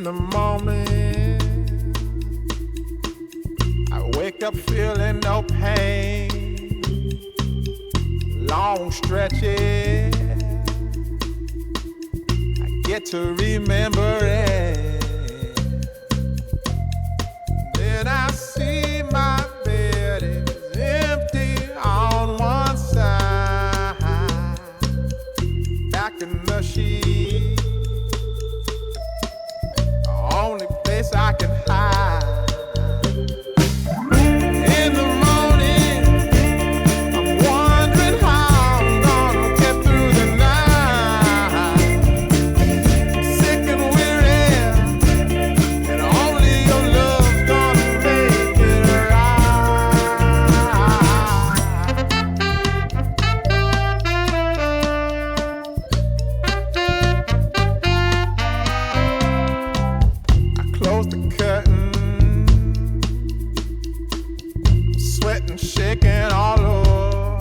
the morning, I wake up feeling no pain. Long stretches, I get to remember it. Then I see my bed is empty on one side. Back in the sheet, only place I can hide. In the morning, I'm wondering how I'm gonna get through the night. Sick and weary, and only your love's gonna make it Close the curtain, sweating, shaking all over.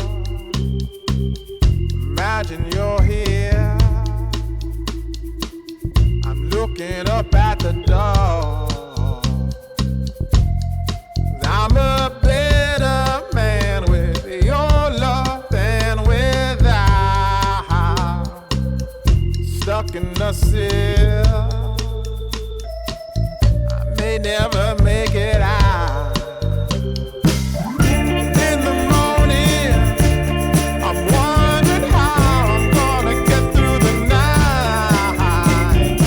Imagine you're here, I'm looking up at the door. I'm a better man with your love than without. Stuck in the cell, may never make it out. In the morning, I'm wondering how I'm gonna get through the night.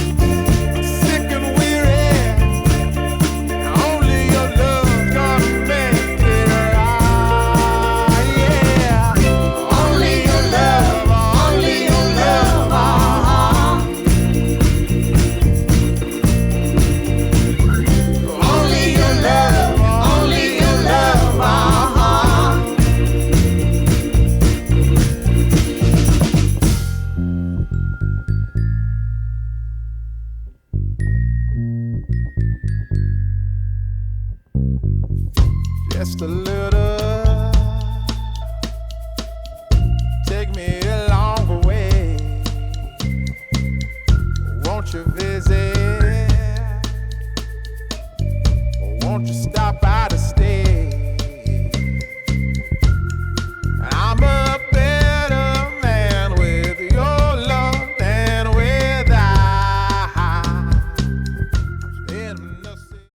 Sick and weary, only your love's gonna make it right. Yeah, only your love, only your love. Only your love, only your love, Just a little, take me along the way. Won't you visit? Won't you stop by?